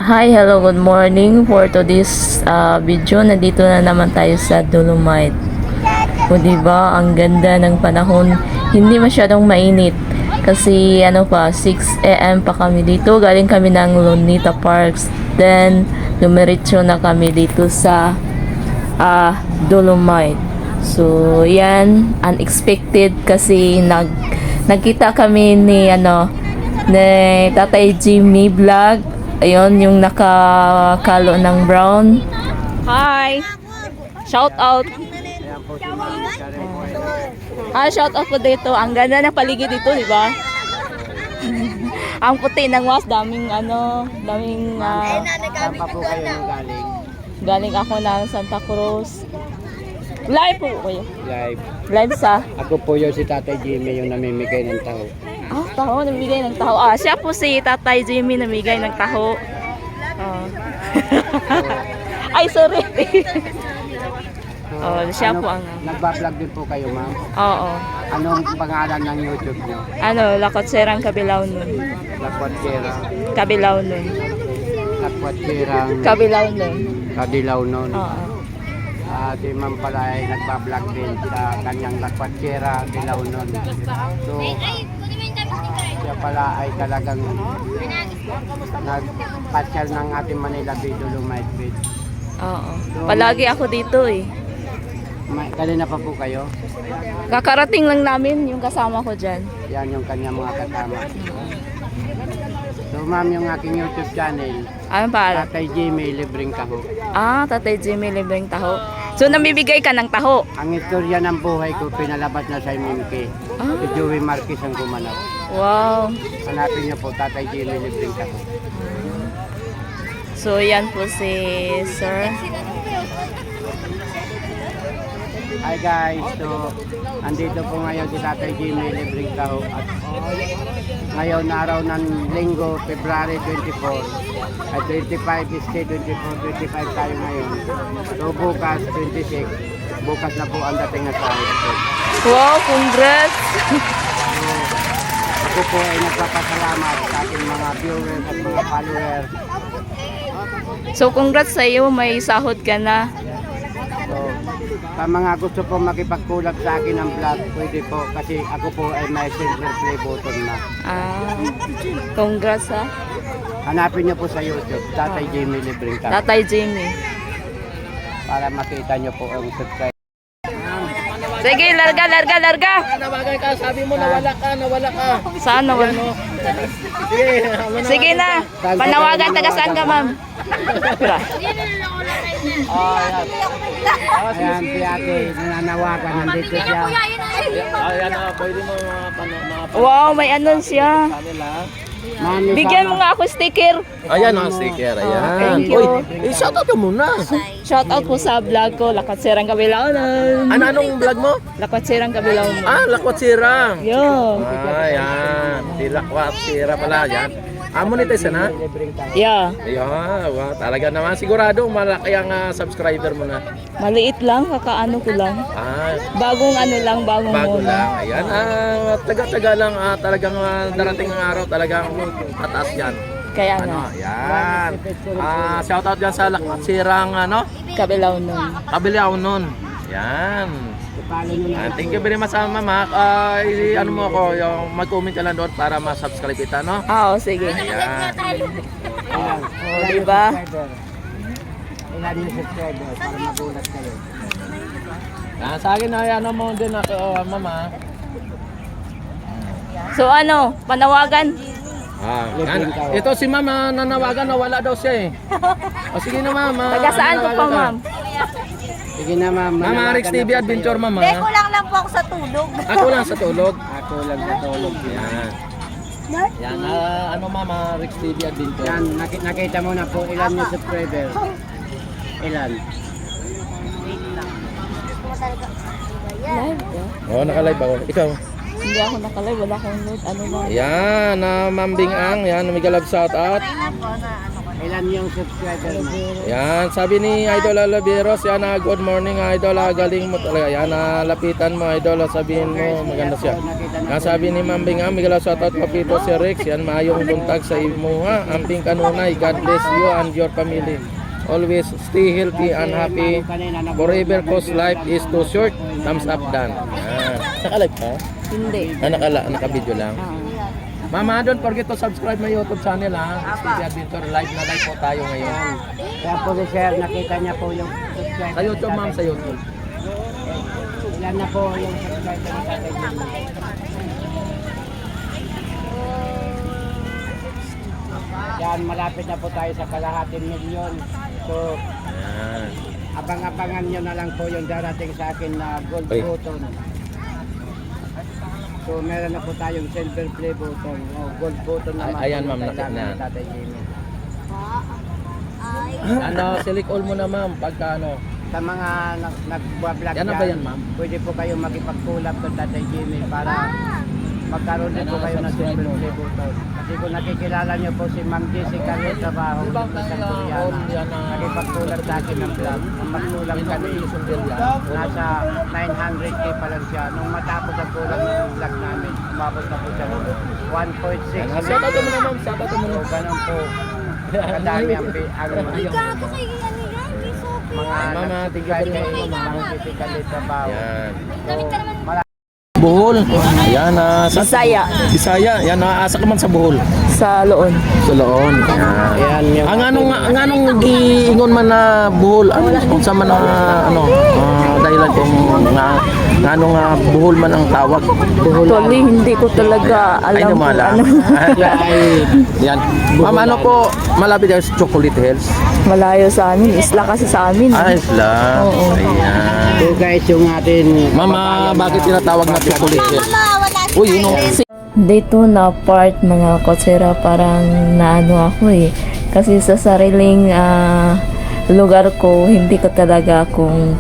Hi, hello, good morning. For today's video, nandito na naman tayo sa Dolomite. O diba, ang ganda ng panahon. Hindi masyadong mainit. Kasi ano pa, 6 AM pa kami dito. Galing kami ng Lunita Parks. Then, dumiretso na kami dito sa Dolomite. So, yan, unexpected kasi nagkita kami ni Tatay Jimmy Vlog. Ayun, yung nakakalo ng brown. Hi! Shout out! Shout out po dito. Ang ganda ng paligid dito, di ba? Ang puti ng was, daming Saan pa po kayo nang galing? galing ako ng Santa Cruz. Live po kayo. Live. Live sa? Ako po yun si Tatay Jimmy yung namimigay ng taho. Taho, namigay ng taho. Siya po si Tatay Jimmy namigay ng taho. Ay, sorry. Siya po ang... Nagbablog din po kayo, ma'am? Oo. Anong pangalan ng YouTube nyo? Lakotserang Kabilaw nun. Lakwatsera. Kabilaw nun. Lakwatserang Kabilaw nun. Kadilaw nun. Oo. Si ma'am pala ay nagbablog din sa kanyang Lakwatsera Dilaw nun. So, siya pala ay talagang nagpasyal ng ating Manila Bay Dolomite Beach. Oo. Palagi ako dito eh. Kanina pa po kayo? Kakarating lang namin yung kasama ko dyan. Yan yung kanyang mga kasama. So ma'am, yung aking YouTube channel, Ano pa? Tatay Jimmy Libreng Taho. Tatay Jimmy libreng taho. So, namibigay ka ng taho. Ang istorya ng buhay ko, pinalabas na sa MMK. Si Joey Marquez ang gumanap. Wow. Hanapin niyo po, Tatay Jimmy Libreng Taho. So, yan po si Sir. Hi guys, so andito po ngayon si Tatay Jimmy Libreng Taho at ngayon na araw ng Linggo, February 24 at 25 is day 24, 25 tayo ngayon. So bukas 26, bukas na po ang dating na tayo. Wow, congrats! Ako po ay nagpapasalamat sa ating mga viewers at mga followers. So, congrats sa iyo, may sahod ka na. So, sa mga gusto po makipagkulab sa akin ng vlog, pwede po kasi ako po ay may silver play button na. Congrats ha. Hanapin niyo po sa YouTube, Tatay Jimmy Libreng Taho, Tatay Jimmy. para makita niyo po ang subscribe. Sige, larga. Nawagay ka, sabi mo nawala ka. Saan naman? Sige na. Panawagan, taga saan ka, ma'am? Ayan, si ate, nananawagan, nandito siya. Pwede mo Wow, may anon siya. Mami, Bigyan mo nga ako sticker. Ayan ang sticker, ayan. Thank you. Uy, shoutout ka muna. Shout out po sa vlog ko, Lakotserang Kabilaw nun. Anong vlog mo? Lakotserang Kabilaw nun. Lakwat-sirang. Yo. Ayan, di lakwat-sira pala, yan. Monetize na? Yeah. Ayan, wow, talaga naman. Sigurado, malaki ang subscriber mo na. Maliit lang, kakaano ko lang. Bagong Bago muna. lang. Ayan, taga-taga lang. Talagang darating ang araw, talagang tataas yan. Kaya nga, Ayan. Shoutout dyan sa lakwat-sirang, Kabilaw nun. Kabilaw nun. Ayan. Thank you very much, mama. Ano mo ako, yung mag-comment ka lang doon para ma-subscribe kita, no? Oo, sige. Ayan. Diba? ilan yung subscriber para magulat kayo. Sa akin ay ano mo din ako, mama. So panawagan? Ito si mama nanawagan na wala daw siya eh. Sige na mama. Taga saan ko pa, ma'am? Sige na ma'am. Mama Rex TV Adventure, mama. Hindi, kulang lang po ako sa tulog. Ako lang sa tulog. Ako lang sa tulog. Yan. Yan, mama Rex TV Adventure. Yan, nakita mo na po ilan yung subscriber. Ilan? Live ka? Naka-live ako. Ikaw. Hindi ako nakalive, wala akong load. Ano ba? Yan, Ma'am Bing Ang. Yan, may galab shout out. Ilan yung subscriber mo? Yan, sabi ni Idol Alaveros, yan good morning Idol, galing mo talaga. Yan, lapitan mo Idol, sabihin mo, maganda siya. Yan, sabi ni Ma'am Bing, migala shoutout Papito si Rex, yan, maayong buntag sa imo ha. Amping kanunay, God bless you and your family. Always stay healthy and happy. Forever cause life is too short. Thumbs up Dan. Yan. Naka-live ka? Hindi. Naka-video lang. Mama, don't forget to subscribe my YouTube channel ha. Stevie Adventure, live na live po tayo ngayon. Kaya po si Sir, nakita niya po yung subscriber. Sa YouTube ma'am, sa YouTube. Ilan na po yung subscriber ni Tatay Jimmy? Yan, malapit na po tayo sa kalahating milyon. So, Yan. abang-abangan nyo na lang po yung darating sa akin na gold Ay. button. So, meron na po tayong silver play button. O, gold button naman. Ayan, po ma'am, yung nakita kailangan na. ni Tatay Jimmy. Ano, select all mo na ma'am, pagka ano. Sa mga nagbablog Yan na ba yan, ma'am? pwede po kayo makipag-collab kay Tatay Jimmy para magkaroon din Yan po na, kayo ng subscribe silver mo. play button. Kasi kung nakikilala nyo po si Ma'am Jessica Trabaho, Di ba isang all Koreana, yan na nakipag-collab sa akin ng vlog. Nung mag-collab kami, nasa 900k pa lang siya. Nung matapos ang collab ng vlog namin, umabot na po siya ng 1.6. Shoutout mo na ma'am, shoutout mo na. So, ganun po. Kadami ang Gago kay ano yan, kay Sophie. mga Mama, thank you very much, nag-subscribe mama. kay Jessica Trabaho. Yan. So, Buhol. Ayan na. Bisaya. Bisaya. Yan, asa ka man sa Buhol. Sa Loon. Sa Loon. Yan. Ayan yung Ang anong giingon man na Buhol, kung sa man dahilan kung anong Buhol man ang tawag. Actually, hindi ko talaga Ay, alam kung namala. ano. Yan. Ma'am, ano po, malapit yan sa Chocolate Hills. Malayo sa amin. Isla kasi sa amin. Ayos lang. Oo. Ayan. So guys, yung atin Mama, bakit tinatawag na Chocolate Hills? Mama, wala si Uy, yun o. Dito na part mga kotsera parang naano ako eh. Kasi sa sariling lugar ko, hindi ko talaga kung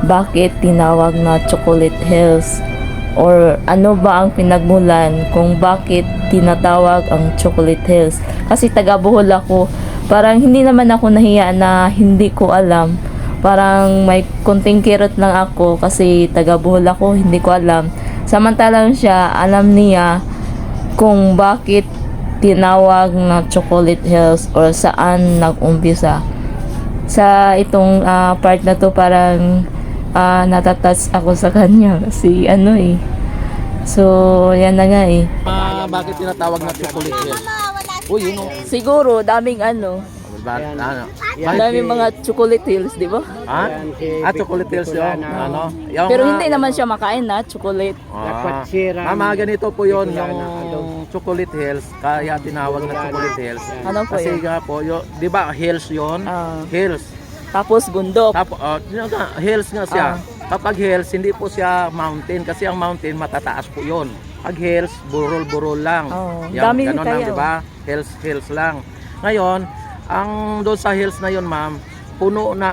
bakit tinawag na Chocolate Hills or ano ba ang pinagmulan kung bakit tinatawag ang Chocolate Hills. Kasi taga Bohol ako, parang hindi naman ako nahiya na hindi ko alam. Parang may konting kirot lang ako kasi taga Bohol ako, hindi ko alam. Samantalang siya, alam niya kung bakit tinawag na Chocolate Hills or saan nag-umpisa. Sa itong part na to parang natatouch ako sa kanya kasi ano eh. So, yan na nga eh. Bakit tinatawag na Chocolate Hills? Mama, wala si Uy, yun o. Siguro, daming ano, daming mga Chocolate Hills, di ba? Ha? Chocolate Hills yun. Ano? Yung, Pero hindi naman siya makain na chocolate. Lapatsira. Mama, ganito po yun, yung Chocolate Hills, kaya tinawag na Chocolate Hills. Ano po Kasi yun? nga po, di ba hills yun? Hills. Tapos bundok. Tapos, hills nga siya. Kapag hills, hindi po siya mountain, kasi ang mountain matataas po yun. Pag hills, burol-burol lang. Dami Ganon lang, kaya. di ba? Hills lang. Ngayon, ang doon sa hills na yun, ma'am,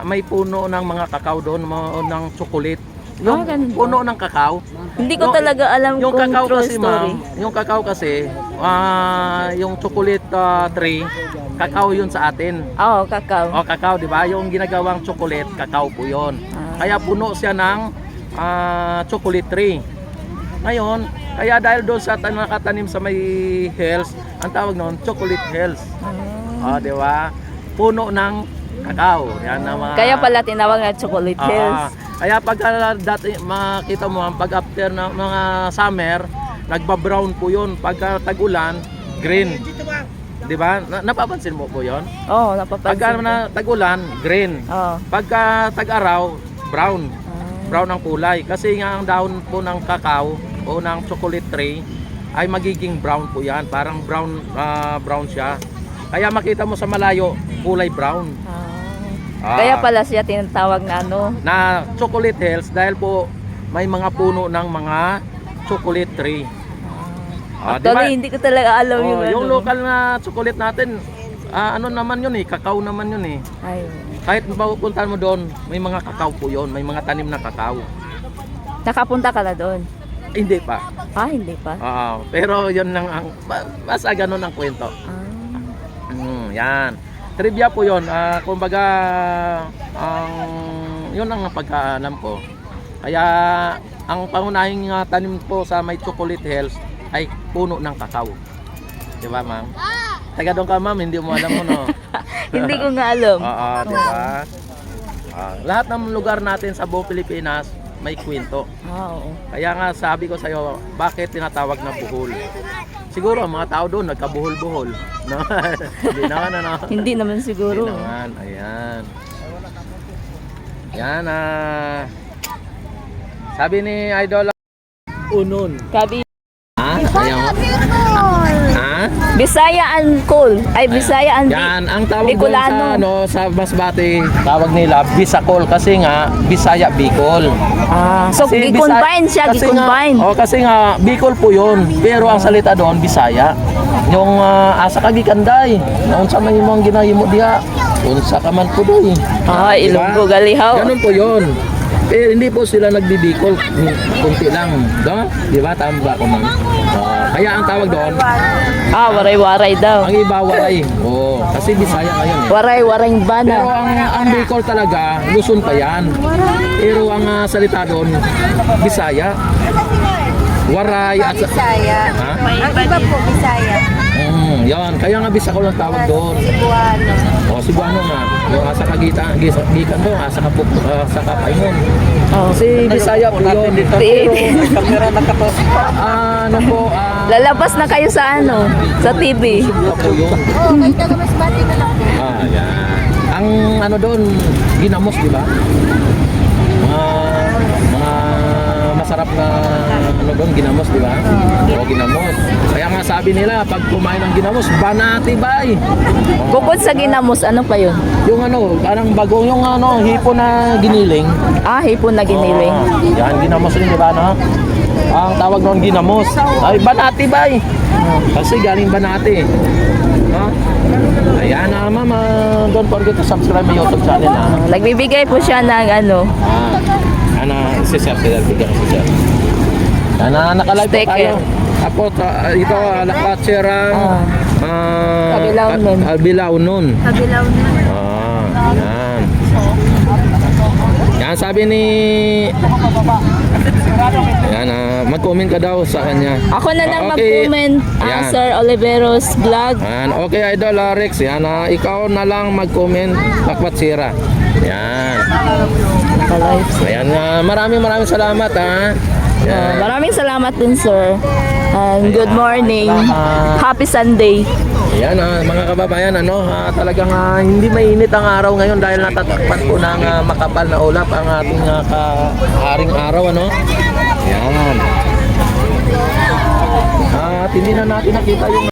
may puno ng mga kakao doon, ng chocolate. Yung ganun ba? puno ng kakao. Hindi ko talaga alam Yung kung kakao true kasi, story. ma'am, yung kakao kasi, yung chocolate tree, kakao yun sa atin. Oo, kakao. O, kakao, di ba? Yung ginagawang chocolate, kakao po yun. Kaya puno siya ng chocolate tree. Ngayon, kaya dahil doon sa nakatanim sa may hills, ang tawag noon, Chocolate Hills. O, di ba? Puno ng kakao. Yan ang mga... Kaya pala tinawag na Chocolate Hills. Kaya pag dati makita mo, pag after ng mga summer, nagba-brown po yun. Pag tag-ulan, green. Di ba? Napapansin mo po yun? Oo, Pag napapansin ko. tag-ulan, green. Oo. Pagka tag-araw, brown. Brown ang kulay. Kasi nga ang dahon po ng kakao o ng chocolate tree ay magiging brown po yan. Parang brown siya. Kaya makita mo sa malayo, kulay brown. Kaya pala siya tinatawag na ano. Na Chocolate Hills dahil po may mga puno ng mga chocolate tree. Actually, hindi ko talaga alam yung ano. Yung local na chocolate natin, ano naman yun eh, kakao naman yun eh. Ay. Kahit mapupuntahan mo doon, may mga kakao po yun, may mga tanim na kakao. Nakapunta ka na doon? Hindi pa. Hindi pa. Pero yun lang ang basta ganun ang kwento. Yan. trivia po yun. Kumbaga, yun ang pagkaalam ko. Kaya, ang pangunahing tanim po sa may chocolate hills ay puno ng kakao. Di ba, ma'am? Taga doon ka, ma'am, hindi mo alam mo, no? Hindi ko nga alam. Oo, di ba? Lahat ng lugar natin sa buong Pilipinas may kwento. Oo. Kaya nga sabi ko sa'yo, bakit tinatawag na buhol? Siguro ang mga tao doon nagkabuhol-buhol. No? Hindi naman, ano? Hindi naman Hindi siguro. naman, ayan. Yan, sabi ni Idol, unon. Kabi. Ha? Ayaw mo? Ha? Bisaya and Col. Ay, Bisaya and Yan, ang tawag doon Bicolano. sa, sa Masbate, tawag nila Bisacol kasi nga, Bisaya Bicol. So, Kasi gi-combine siya, kasi gi-combine. Nga, kasi nga, Bicol po yun. Pero ang salita doon, Bisaya. Yung asa kagikanday. Naunsa man yung mga ginahimo diha. Unsa ka man po doon. Ay, Ilonggo Galihaw. Ganun po yun. Pero hindi po sila nagbibicol. Kunti lang. Do? Di ba? Tama ba ako, ma'am? Kaya ang tawag doon, Waray-waray daw. ang iba waray. Oo. Kasi Bisaya ngayon eh. Waray-waring Pero bana. ang Bicol talaga, Luzon pa yan. Pero ang salita doon, Bisaya. Waray at Bisaya. Ha? Ang iba po, Bisaya. Yan. Kaya nga Bisacol ang tawag doon. Cebuano. O, Cebuano nga. Yung asa kagitan, gikan mo, asa ka sa kapaingon. Oh. Si Bisaya po yun. Pero ano po, Lalabas na kayo sa ano? Sa TV. po yun. Yan. Ang ano doon, ginamos, di ba? Mga masarap na ano doon, ginamos, di ba? O, ginamos. Kaya nga sabi nila, pag kumain ng ginamos, banati bay. Bukod sa ginamos, ano pa yun? Yung ano, parang bagong yung ano, hipo na giniling. Hipon na giniling. Yan, ginamos rin, di ba, no? Ang tawag noon ginamos. Ay, banati bay. Kasi galing banati. No? Ayan na, ma'am. Don't forget to subscribe my YouTube channel, ha? Nagbibigay po siya ng ano, Si-share, bigyan ko si Sir. Nakalive po Sticker. tayo. Ako, ito, Alakatserang Kabilaw nun. Kabilaw nun. Kabilaw na. Yan. Yan, sabi ni... Yan, mag-comment ka daw sa kanya. Ako na lang Okay. mag-comment, Yan. Sir Oliveros Vlog. Yan, okay, Idol Rex. Yan, ikaw na lang mag-comment, Lakwatsira. Yan. Ayan, maraming salamat, ha. Yan. Maraming salamat din, sir. And good morning. Salamat. Happy Sunday. Ayan, mga kababayan, talagang hindi mainit ang araw ngayon dahil natatakpan po ng makapal na ulap ang ating haring araw, ano? Ayan. At hindi na natin nakita yung